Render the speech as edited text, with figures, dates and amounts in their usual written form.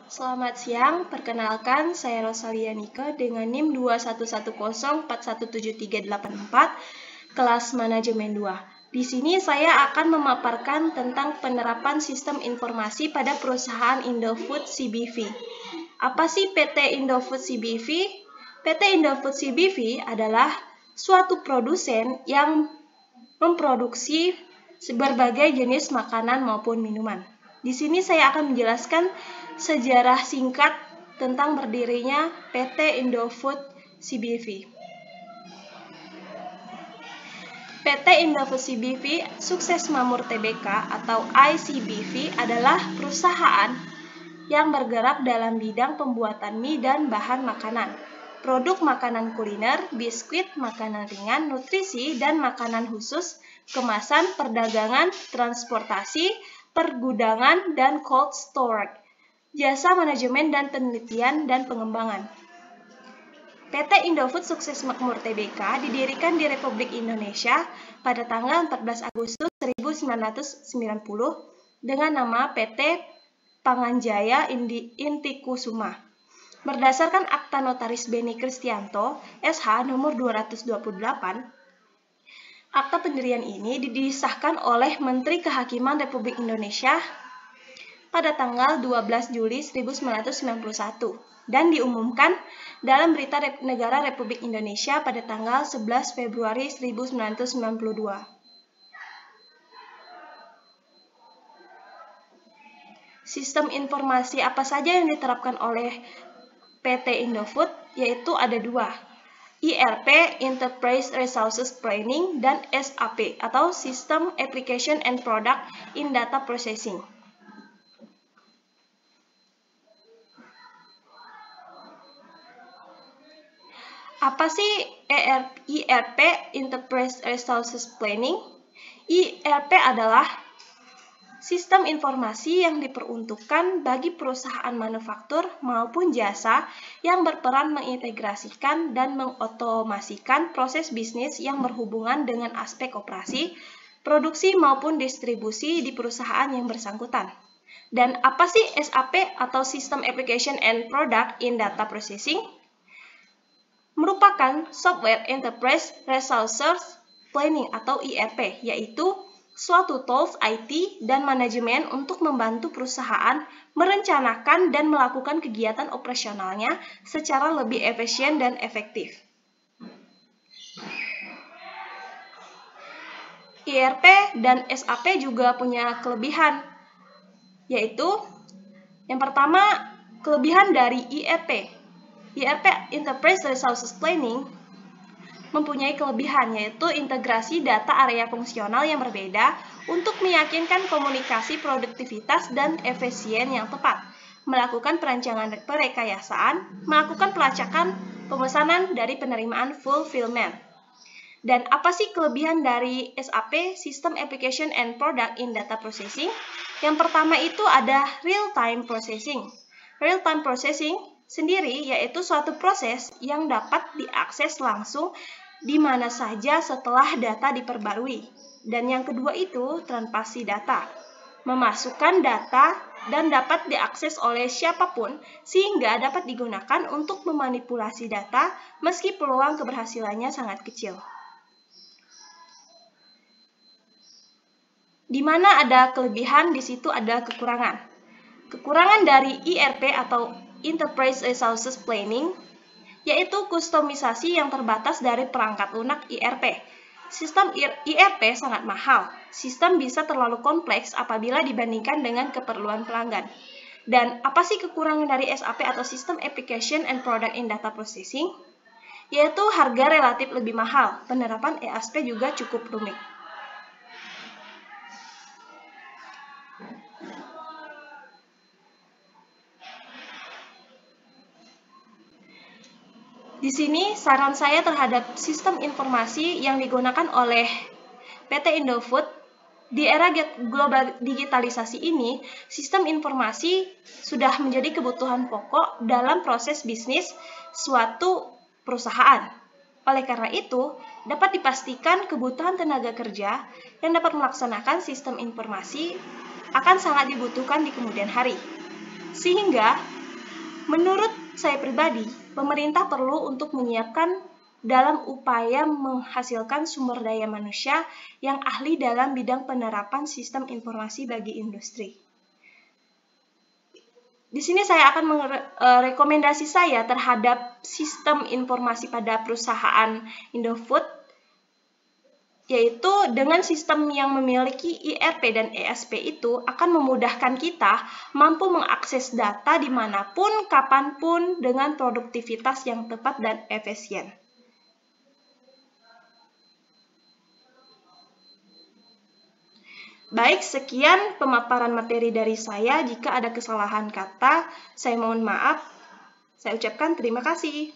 Selamat siang, perkenalkan saya Rosalia Nika dengan NIM 211041738 kelas Manajemen 2. Di sini saya akan memaparkan tentang penerapan sistem informasi pada perusahaan Indofood CBV. Apa sih PT Indofood CBV? PT Indofood CBV adalah suatu produsen yang memproduksi berbagai jenis makanan maupun minuman. Di sini saya akan menjelaskan sejarah singkat tentang berdirinya PT Indofood CBV. PT Indofood CBV Sukses Makmur Tbk atau ICBV adalah perusahaan yang bergerak dalam bidang pembuatan mie dan bahan makanan, produk makanan kuliner, biskuit, makanan ringan, nutrisi, dan makanan khusus, kemasan, perdagangan, transportasi, pergudangan, dan cold storage, jasa manajemen dan penelitian dan pengembangan. PT Indofood Sukses Makmur Tbk didirikan di Republik Indonesia pada tanggal 14 Agustus 1990 dengan nama PT Panganjaya Intikusuma. Berdasarkan Akta Notaris Beni Kristianto, SH nomor 228, akta pendirian ini disahkan oleh Menteri Kehakiman Republik Indonesia pada tanggal 12 Juli 1991 dan diumumkan dalam Berita Negara Republik Indonesia pada tanggal 11 Februari 1992. Sistem informasi apa saja yang diterapkan oleh PT Indofood, yaitu ada dua, ERP Enterprise Resources Planning dan SAP atau System Application and Product in Data Processing. Apa sih ERP Enterprise Resources Planning? ERP adalah sistem informasi yang diperuntukkan bagi perusahaan manufaktur maupun jasa yang berperan mengintegrasikan dan mengotomasikan proses bisnis yang berhubungan dengan aspek operasi, produksi maupun distribusi di perusahaan yang bersangkutan. Dan apa sih SAP atau System Application and Product in Data Processing? Merupakan Software Enterprise Resources Planning atau ERP, yaitu suatu tools IT dan manajemen untuk membantu perusahaan merencanakan dan melakukan kegiatan operasionalnya secara lebih efisien dan efektif. ERP dan SAP juga punya kelebihan, yaitu yang pertama, kelebihan dari ERP. ERP Enterprise Resources Planning mempunyai kelebihan, yaitu integrasi data area fungsional yang berbeda untuk meyakinkan komunikasi produktivitas dan efisien yang tepat, melakukan perancangan perekayasaan, melakukan pelacakan pemesanan dari penerimaan fulfillment. Dan apa sih kelebihan dari SAP, System Application and Product in Data Processing? Yang pertama itu ada real-time processing. Real-time processing sendiri yaitu suatu proses yang dapat diakses langsung di mana saja setelah data diperbarui. Dan yang kedua itu transaksi data. Memasukkan data dan dapat diakses oleh siapapun sehingga dapat digunakan untuk memanipulasi data meski peluang keberhasilannya sangat kecil. Di mana ada kelebihan, di situ ada kekurangan. Kekurangan dari ERP atau Enterprise Resources Planning yaitu kustomisasi yang terbatas dari perangkat lunak ERP. Sistem ERP sangat mahal. Sistem bisa terlalu kompleks apabila dibandingkan dengan keperluan pelanggan. Dan apa sih kekurangan dari SAP atau System Application and Product in Data Processing? Yaitu harga relatif lebih mahal. Penerapan ERP juga cukup rumit. Di sini saran saya terhadap sistem informasi yang digunakan oleh PT Indofood di era global digitalisasi ini, sistem informasi sudah menjadi kebutuhan pokok dalam proses bisnis suatu perusahaan. Oleh karena itu, dapat dipastikan kebutuhan tenaga kerja yang dapat melaksanakan sistem informasi akan sangat dibutuhkan di kemudian hari. Sehingga Menurut saya pribadi, pemerintah perlu untuk menyiapkan dalam upaya menghasilkan sumber daya manusia yang ahli dalam bidang penerapan sistem informasi bagi industri. Di sini saya akan rekomendasi saya terhadap sistem informasi pada perusahaan Indofood, yaitu dengan sistem yang memiliki IRP dan ESP itu akan memudahkan kita mampu mengakses data dimanapun, kapanpun dengan produktivitas yang tepat dan efisien. Baik, sekian pemaparan materi dari saya. Jika ada kesalahan kata, saya mohon maaf. Saya ucapkan terima kasih.